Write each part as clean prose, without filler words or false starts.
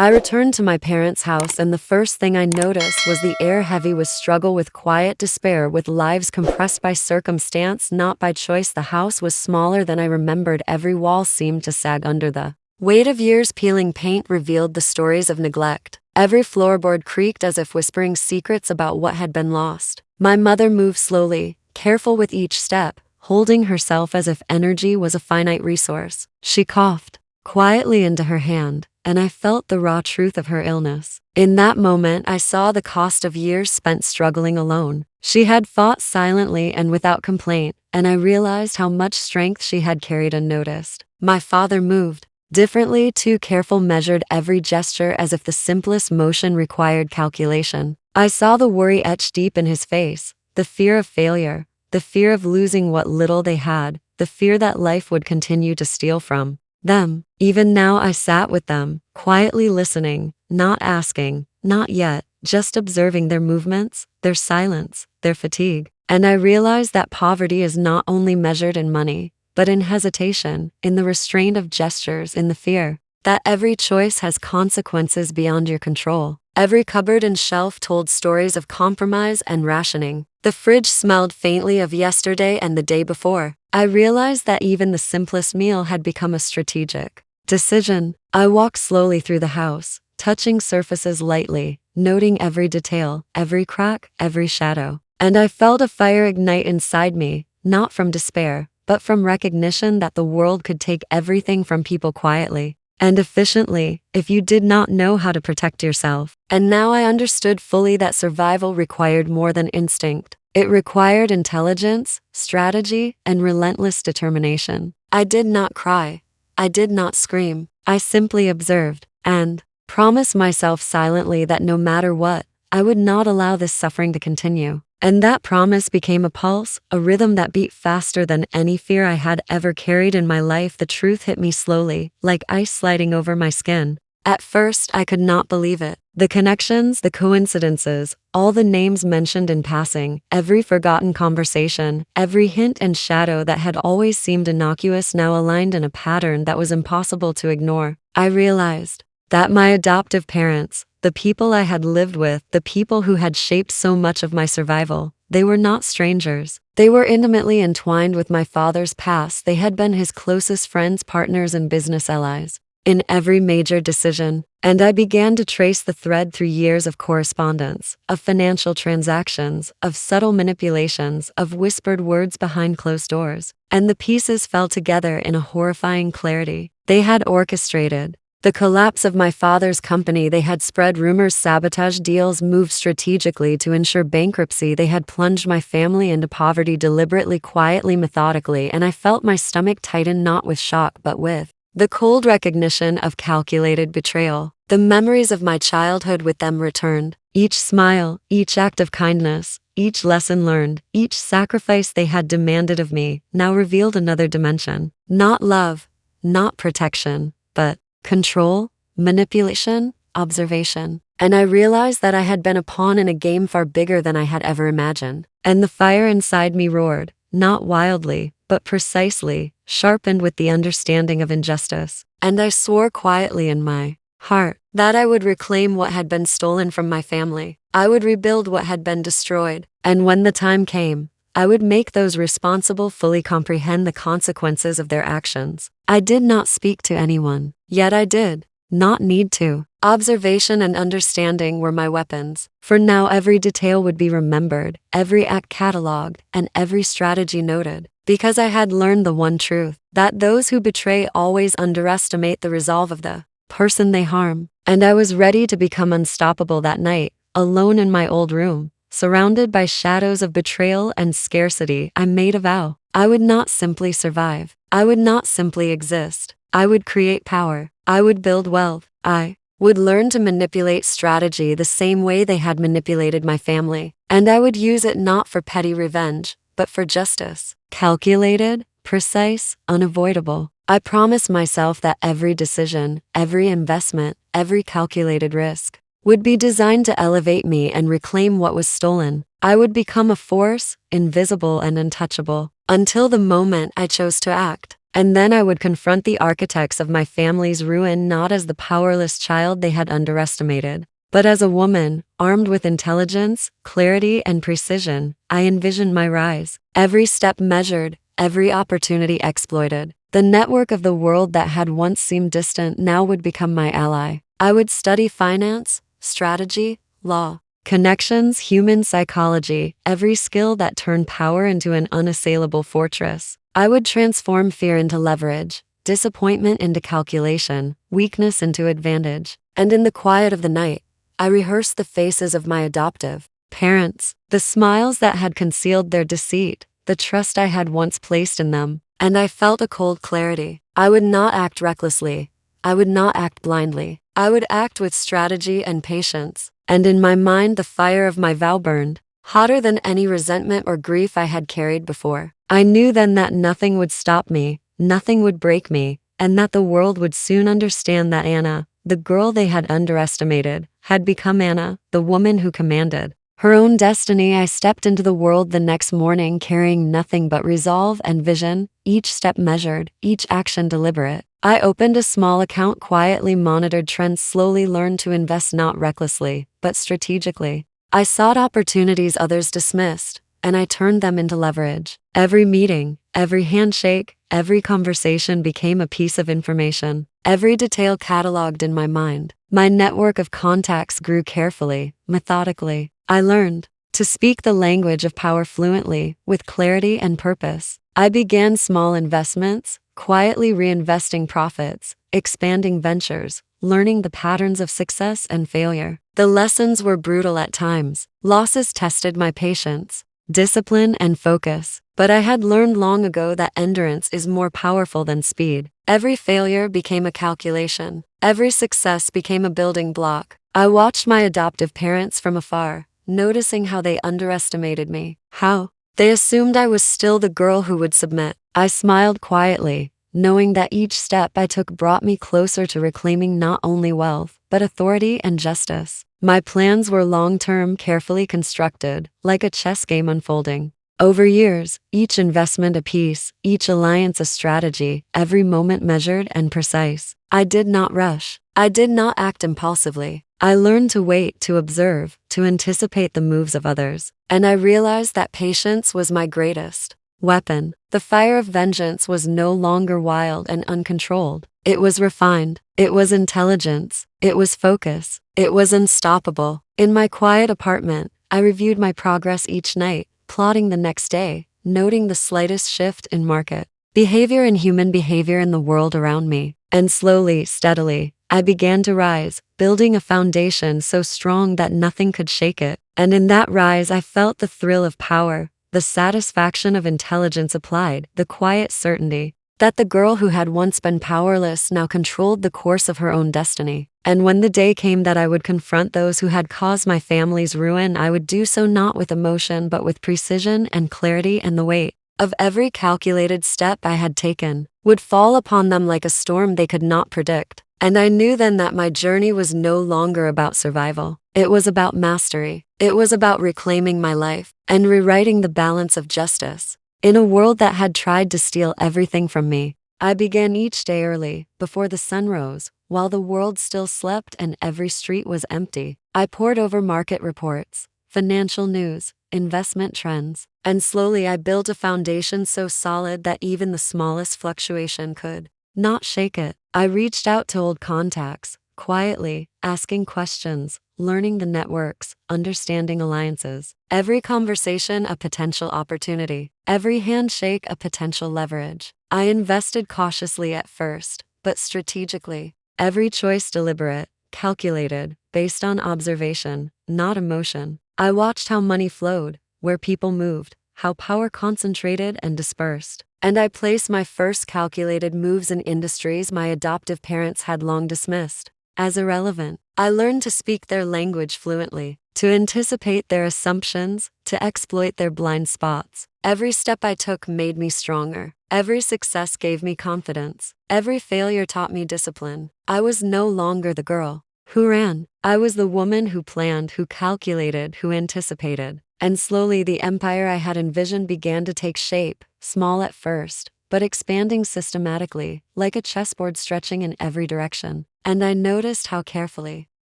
I returned to my parents' house, and the first thing I noticed was the air heavy with struggle, with quiet despair, with lives compressed by circumstance, not by choice. The house was smaller than I remembered. Every wall seemed to sag under the weight of years. Peeling paint revealed the stories of neglect. Every floorboard creaked as if whispering secrets about what had been lost. My mother moved slowly, careful with each step, holding herself as if energy was a finite resource. She coughed quietly into her hand, and I felt the raw truth of her illness. In that moment, I saw the cost of years spent struggling alone. She had fought silently and without complaint, and I realized how much strength she had carried unnoticed. My father moved differently, too careful, measured every gesture as if the simplest motion required calculation. I saw the worry etched deep in his face, the fear of failure, the fear of losing what little they had, the fear that life would continue to steal from them. Even now I sat with them, quietly listening, not asking, not yet, just observing their movements, their silence, their fatigue. And I realized that poverty is not only measured in money, but in hesitation, in the restraint of gestures, in the fear that every choice has consequences beyond your control. Every cupboard and shelf told stories of compromise and rationing. The fridge smelled faintly of yesterday and the day before. I realized that even the simplest meal had become a strategic decision. I walked slowly through the house, touching surfaces lightly, noting every detail, every crack, every shadow. And I felt a fire ignite inside me, not from despair, but from recognition that the world could take everything from people quietly and efficiently if you did not know how to protect yourself. And now I understood fully that survival required more than instinct. It required intelligence, strategy, and relentless determination. I did not cry. I did not scream. I simply observed and promised myself silently that no matter what, I would not allow this suffering to continue. And that promise became a pulse, a rhythm that beat faster than any fear I had ever carried in my life. The truth hit me slowly, like ice sliding over my skin. At first, I could not believe it. The connections, the coincidences, all the names mentioned in passing, every forgotten conversation, every hint and shadow that had always seemed innocuous now aligned in a pattern that was impossible to ignore. I realized that my adoptive parents, the people I had lived with, the people who had shaped so much of my survival, they were not strangers. They were intimately entwined with my father's past. They had been his closest friends, partners, and business allies in every major decision. And I began to trace the thread through years of correspondence, of financial transactions, of subtle manipulations, of whispered words behind closed doors. And the pieces fell together in a horrifying clarity. They had orchestrated the collapse of my father's company. They had spread rumors, sabotaged deals, moved strategically to ensure bankruptcy. They had plunged my family into poverty deliberately, quietly, methodically, and I felt my stomach tighten, not with shock but with the cold recognition of calculated betrayal. The memories of my childhood with them returned. Each smile, each act of kindness, each lesson learned, each sacrifice they had demanded of me now revealed another dimension. Not love, not protection, but control, manipulation, observation. And I realized that I had been a pawn in a game far bigger than I had ever imagined. And the fire inside me roared, not wildly, but precisely, sharpened with the understanding of injustice. And I swore quietly in my heart that I would reclaim what had been stolen from my family. I would rebuild what had been destroyed. And when the time came, I would make those responsible fully comprehend the consequences of their actions. I did not speak to anyone, yet I did not need to. Observation and understanding were my weapons. For now every detail would be remembered, every act catalogued, and every strategy noted. Because I had learned the one truth, that those who betray always underestimate the resolve of the person they harm. And I was ready to become unstoppable that night, alone in my old room, surrounded by shadows of betrayal and scarcity. I made a vow. I would not simply survive. I would not simply exist. I would create power. I would build wealth. I would learn to manipulate strategy the same way they had manipulated my family. And I would use it not for petty revenge, but for justice. Calculated, precise, unavoidable. I promised myself that every decision, every investment, every calculated risk would be designed to elevate me and reclaim what was stolen. I would become a force, invisible and untouchable, until the moment I chose to act. And then I would confront the architects of my family's ruin not as the powerless child they had underestimated, but as a woman, armed with intelligence, clarity, and precision. I envisioned my rise. Every step measured, every opportunity exploited. The network of the world that had once seemed distant now would become my ally. I would study finance, strategy, law, connections, human psychology, every skill that turned power into an unassailable fortress. I would transform fear into leverage, disappointment into calculation, weakness into advantage. And in the quiet of the night, I rehearsed the faces of my adoptive parents, the smiles that had concealed their deceit, the trust I had once placed in them. And I felt a cold clarity. I would not act recklessly. I would not act blindly. I would act with strategy and patience. And in my mind the fire of my vow burned, hotter than any resentment or grief I had carried before. I knew then that nothing would stop me, nothing would break me, and that the world would soon understand that Anna, the girl they had underestimated, had become Anna, the woman who commanded her own destiny. I stepped into the world the next morning carrying nothing but resolve and vision, each step measured, each action deliberate. I opened a small account, quietly monitored trends, slowly learned to invest not recklessly, but strategically. I sought opportunities others dismissed, and I turned them into leverage. Every meeting, every handshake, every conversation became a piece of information, every detail cataloged in my mind. My network of contacts grew carefully, methodically. I learned to speak the language of power fluently, with clarity and purpose. I began small investments, quietly reinvesting profits, expanding ventures, learning the patterns of success and failure. The lessons were brutal at times. Losses tested my patience, discipline, and focus. But I had learned long ago that endurance is more powerful than speed. Every failure became a calculation. Every success became a building block. I watched my adoptive parents from afar, noticing how they underestimated me, how they assumed I was still the girl who would submit. I smiled quietly, knowing that each step I took brought me closer to reclaiming not only wealth, but authority and justice. My plans were long-term, carefully constructed, like a chess game unfolding. Over years, each investment a piece, each alliance a strategy, every moment measured and precise. I did not rush. I did not act impulsively. I learned to wait, to observe, to anticipate the moves of others. And I realized that patience was my greatest weapon. The fire of vengeance was no longer wild and uncontrolled. It was refined. It was intelligence. It was focus. It was unstoppable. In my quiet apartment, I reviewed my progress each night, plotting the next day, noting the slightest shift in market behavior and human behavior in the world around me. And slowly, steadily, I began to rise, building a foundation so strong that nothing could shake it. And in that rise I felt the thrill of power, the satisfaction of intelligence applied, the quiet certainty that the girl who had once been powerless now controlled the course of her own destiny. And when the day came that I would confront those who had caused my family's ruin, I would do so not with emotion but with precision and clarity, and the weight of every calculated step I had taken would fall upon them like a storm they could not predict. And I knew then that my journey was no longer about survival. It was about mastery. It was about reclaiming my life and rewriting the balance of justice. In a world that had tried to steal everything from me, I began each day early, before the sun rose, while the world still slept and every street was empty. I pored over market reports, financial news, investment trends, and slowly I built a foundation so solid that even the smallest fluctuation could not shake it. I reached out to old contacts, quietly, asking questions, learning the networks, understanding alliances. Every conversation a potential opportunity, every handshake a potential leverage. I invested cautiously at first, but strategically. Every choice deliberate, calculated, based on observation, not emotion. I watched how money flowed, where people moved, how power concentrated and dispersed. And I placed my first calculated moves in industries my adoptive parents had long dismissed as irrelevant. I learned to speak their language fluently, to anticipate their assumptions, to exploit their blind spots. Every step I took made me stronger. Every success gave me confidence. Every failure taught me discipline. I was no longer the girl who ran. I was the woman who planned, who calculated, who anticipated. And slowly the empire I had envisioned began to take shape, small at first, but expanding systematically, like a chessboard stretching in every direction. And I noticed how carefully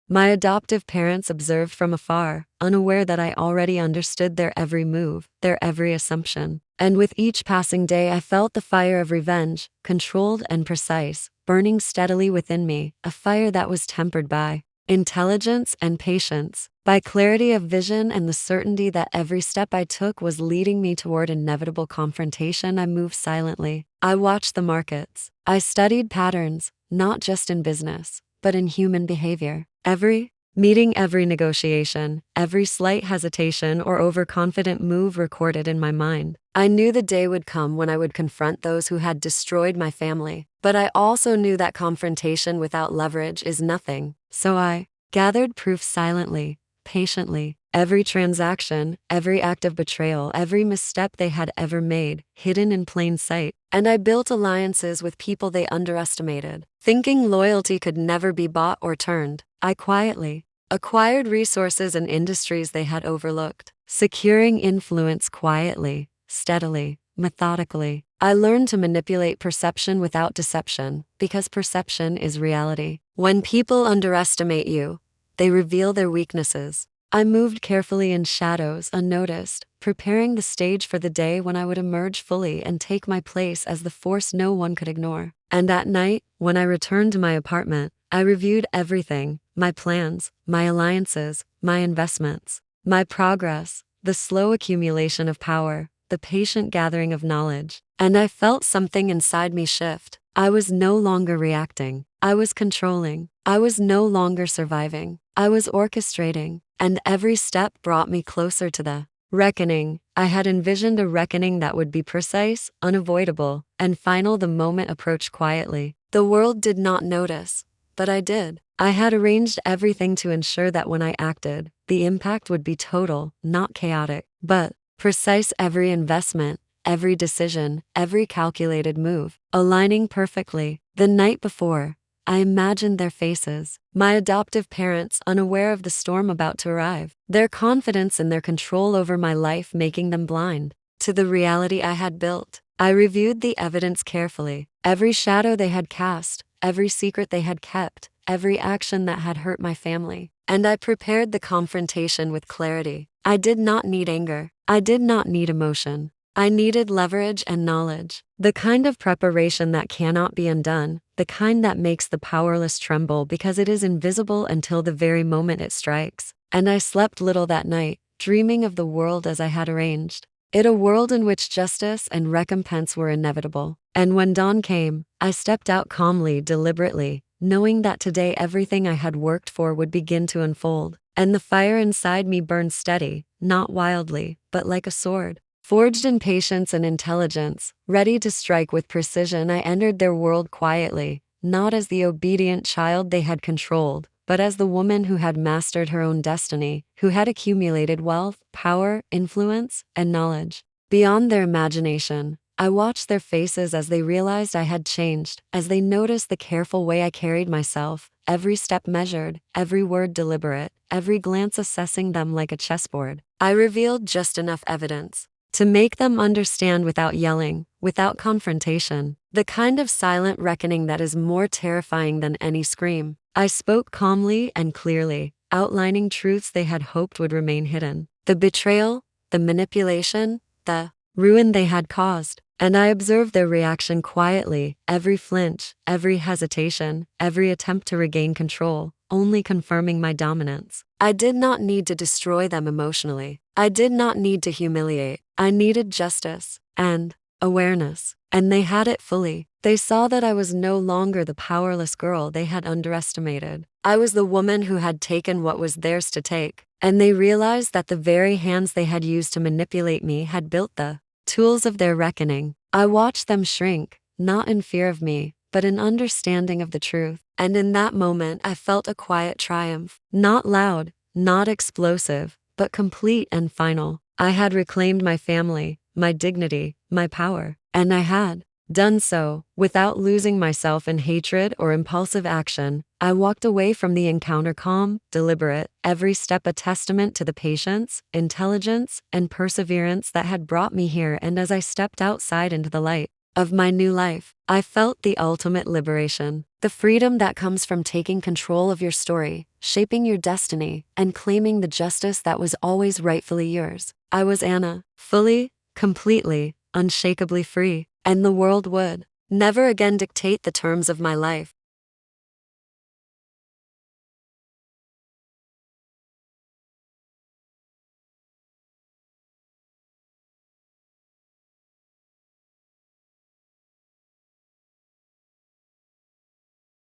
my adoptive parents observed from afar, unaware that I already understood their every move, their every assumption. And with each passing day, I felt the fire of revenge, controlled and precise, burning steadily within me, a fire that was tempered by intelligence and patience, by clarity of vision and the certainty that every step I took was leading me toward inevitable confrontation. I moved silently. I watched the markets. I studied patterns, not just in business, but in human behavior. Every meeting, every negotiation, every slight hesitation or overconfident move recorded in my mind. I knew the day would come when I would confront those who had destroyed my family, but I also knew that confrontation without leverage is nothing. So I gathered proof silently, patiently. Every transaction, every act of betrayal, every misstep they had ever made, hidden in plain sight. And I built alliances with people they underestimated. Thinking loyalty could never be bought or turned, I quietly acquired resources and industries they had overlooked, securing influence quietly, steadily, methodically. I learned to manipulate perception without deception, because perception is reality. When people underestimate you, they reveal their weaknesses. I moved carefully in shadows, unnoticed, preparing the stage for the day when I would emerge fully and take my place as the force no one could ignore. And at night, when I returned to my apartment, I reviewed everything: my plans, my alliances, my investments, my progress, the slow accumulation of power, the patient gathering of knowledge. And I felt something inside me shift. I was no longer reacting. I was controlling. I was no longer surviving. I was orchestrating. And every step brought me closer to the reckoning. I had envisioned a reckoning that would be precise, unavoidable, and final. The moment approached quietly. The world did not notice, but I did. I had arranged everything to ensure that when I acted, the impact would be total, not chaotic, but precise. Every investment, every decision, every calculated move, aligning perfectly. The night before, I imagined their faces, my adoptive parents unaware of the storm about to arrive, their confidence and their control over my life making them blind to the reality I had built. I reviewed the evidence carefully, every shadow they had cast, every secret they had kept, every action that had hurt my family, and I prepared the confrontation with clarity. I did not need anger. I did not need emotion. I needed leverage and knowledge, the kind of preparation that cannot be undone, the kind that makes the powerless tremble because it is invisible until the very moment it strikes. And I slept little that night, dreaming of the world as I had arranged it, a world in which justice and recompense were inevitable. And when dawn came, I stepped out calmly, deliberately, knowing that today everything I had worked for would begin to unfold. And the fire inside me burned steady, not wildly, but like a sword, forged in patience and intelligence, ready to strike with precision. I entered their world quietly, not as the obedient child they had controlled, but as the woman who had mastered her own destiny, who had accumulated wealth, power, influence, and knowledge beyond their imagination. I watched their faces as they realized I had changed, as they noticed the careful way I carried myself, every step measured, every word deliberate, every glance assessing them like a chessboard. I revealed just enough evidence to make them understand without yelling, without confrontation, the kind of silent reckoning that is more terrifying than any scream. I spoke calmly and clearly, outlining truths they had hoped would remain hidden. The betrayal, the manipulation, the ruin they had caused. And I observed their reaction quietly, every flinch, every hesitation, every attempt to regain control, only confirming my dominance. I did not need to destroy them emotionally. I did not need to humiliate. I needed justice and awareness, and they had it fully. They saw that I was no longer the powerless girl they had underestimated. I was the woman who had taken what was theirs to take, and they realized that the very hands they had used to manipulate me had built the tools of their reckoning. I watched them shrink, not in fear of me, but in understanding of the truth. And in that moment, I felt a quiet triumph. Not loud, not explosive, but complete and final. I had reclaimed my family, my dignity, my power, and I had done so without losing myself in hatred or impulsive action. I walked away from the encounter calm, deliberate, every step a testament to the patience, intelligence, and perseverance that had brought me here. And as I stepped outside into the light, of my new life, I felt the ultimate liberation. The freedom that comes from taking control of your story, shaping your destiny, and claiming the justice that was always rightfully yours. I was Anna, fully, completely, unshakably free, and the world would never again dictate the terms of my life.